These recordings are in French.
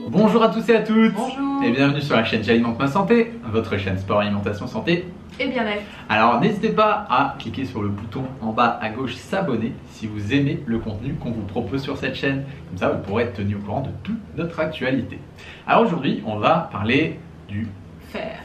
Bonjour à tous et à toutes. Bonjour. Et bienvenue sur la chaîne J'alimente ma santé, votre chaîne sport, alimentation, santé et bien-être. Alors n'hésitez pas à cliquer sur le bouton en bas à gauche s'abonner si vous aimez le contenu qu'on vous propose sur cette chaîne. Comme ça vous pourrez être tenu au courant de toute notre actualité. Alors aujourd'hui on va parler du fer.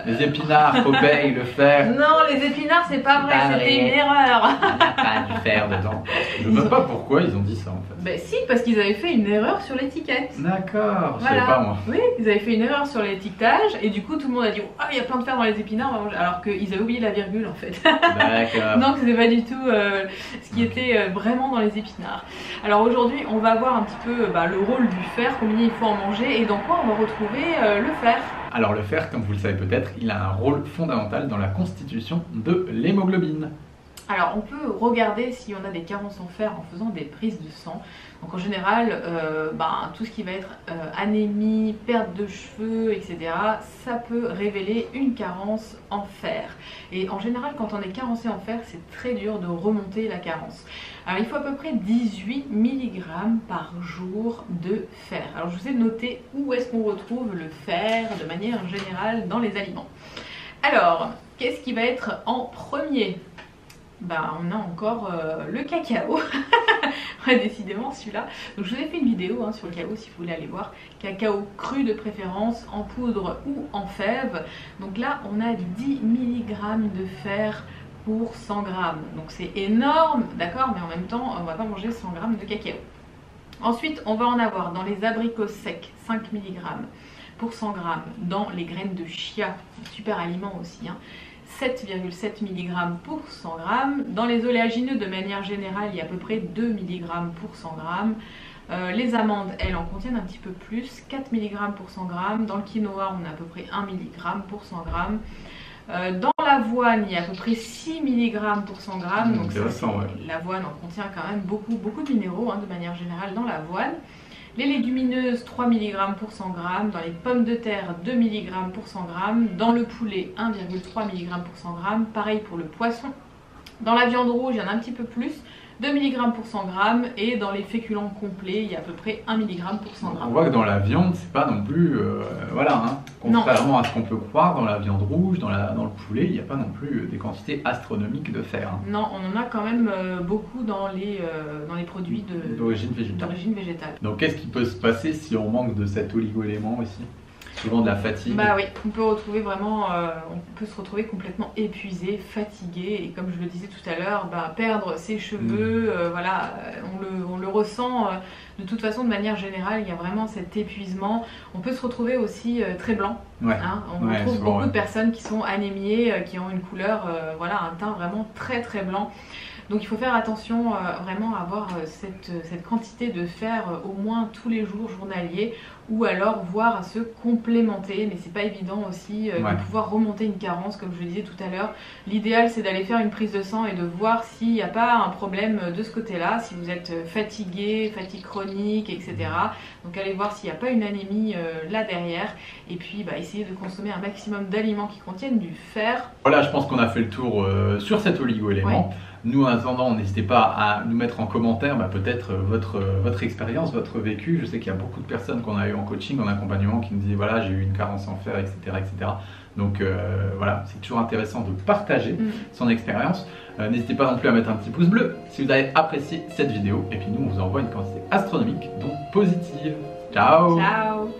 Les épinards, Popeye, le fer. Non, les épinards, c'est pas vrai, c'était une erreur. Il n'y a pas du fer dedans. Je ne sais pas pourquoi ils ont dit ça en fait. Ben si, parce qu'ils avaient fait une erreur sur l'étiquette. D'accord, je Voilà. savais pas moi. Oui, ils avaient fait une erreur sur l'étiquetage et du coup tout le monde a dit ah il y a plein de fer dans les épinards, alors qu'ils avaient oublié la virgule en fait. D'accord. Donc c'était pas du tout ce qui était vraiment dans les épinards. Alors aujourd'hui on va voir un petit peu le rôle du fer, combien il faut en manger et dans quoi on va retrouver le fer. Alors le fer, comme vous le savez peut-être, il a un rôle fondamental dans la constitution de l'hémoglobine. Alors on peut regarder si on a des carences en fer en faisant des prises de sang. Donc en général, tout ce qui va être anémie, perte de cheveux, etc. ça peut révéler une carence en fer. Et en général quand on est carencé en fer, c'est très dur de remonter la carence. Alors il faut à peu près 18 mg par jour de fer. Alors je vous ai noté où est-ce qu'on retrouve le fer de manière générale dans les aliments. Alors, qu'est-ce qui va être en premier ? On a encore le cacao. Ouais, décidément celui-là. Donc je vous ai fait une vidéo sur le cacao si vous voulez aller voir. Cacao cru de préférence, en poudre ou en fève. Donc là on a 10 mg de fer pour 100 g. Donc c'est énorme, d'accord, mais en même temps on va pas manger 100 g de cacao. Ensuite on va en avoir dans les abricots secs 5 mg pour 100 g. Dans les graines de chia, super aliment aussi, 7,7 mg pour 100 g. Dans les oléagineux, de manière générale, il y a à peu près 2 mg pour 100 g. Les amandes, elles en contiennent un petit peu plus, 4 mg pour 100 g. Dans le quinoa, on a à peu près 1 mg pour 100 g. Dans l'avoine, il y a à peu près 6 mg pour 100 g. Donc l'avoine en contient quand même beaucoup de minéraux de manière générale dans l'avoine. Les légumineuses 3 mg pour 100 g, dans les pommes de terre 2 mg pour 100 g, dans le poulet 1,3 mg pour 100 g, pareil pour le poisson. Dans la viande rouge, il y en a un petit peu plus, 2 mg pour 100 g, et dans les féculents complets, il y a à peu près 1 mg pour 100 g. On voit que dans la viande, c'est pas non plus, contrairement à ce qu'on peut croire, dans la viande rouge, dans le poulet, il n'y a pas non plus des quantités astronomiques de fer. Non, on en a quand même beaucoup dans les produits d'origine végétale. Donc qu'est-ce qui peut se passer si on manque de cet oligo-élément aussi ? Souvent de la fatigue. Oui, on peut retrouver vraiment, on peut se retrouver complètement épuisé, fatigué, et comme je le disais tout à l'heure, perdre ses cheveux, on le ressent de toute façon de manière générale, il y a vraiment cet épuisement. On peut se retrouver aussi très blanc. On retrouve beaucoup de personnes qui sont anémiées, qui ont une couleur, un teint vraiment très blanc. Donc il faut faire attention vraiment à avoir cette quantité de fer au moins tous les jours journaliers, ou alors voir à se complémenter, mais c'est pas évident aussi de pouvoir remonter une carence comme je le disais tout à l'heure. L'idéal c'est d'aller faire une prise de sang et de voir s'il n'y a pas un problème de ce côté-là, si vous êtes fatigué, fatigue chronique, etc. Donc allez voir s'il n'y a pas une anémie là derrière, et puis essayez de consommer un maximum d'aliments qui contiennent du fer. Voilà, je pense qu'on a fait le tour sur cet oligo-élément. Ouais. Nous en attendant, n'hésitez pas à nous mettre en commentaire peut-être votre expérience, votre vécu. Je sais qu'il y a beaucoup de personnes qu'on a eu en coaching, en accompagnement, qui nous disaient voilà, j'ai eu une carence en fer, etc. etc. Donc c'est toujours intéressant de partager son expérience. N'hésitez pas non plus à mettre un petit pouce bleu si vous avez apprécié cette vidéo. Et puis nous, on vous envoie une quantité astronomique, donc positive. Ciao. Ciao.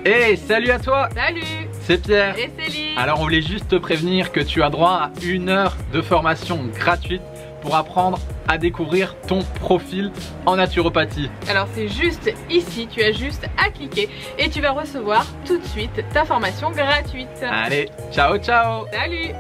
Hey, salut à toi. Salut. C'est Pierre. Et Céline. Alors on voulait juste te prévenir que tu as droit à 1 heure de formation gratuite pour apprendre à découvrir ton profil en naturopathie. Alors c'est juste ici, tu as juste à cliquer et tu vas recevoir tout de suite ta formation gratuite. Allez, ciao ciao. Salut.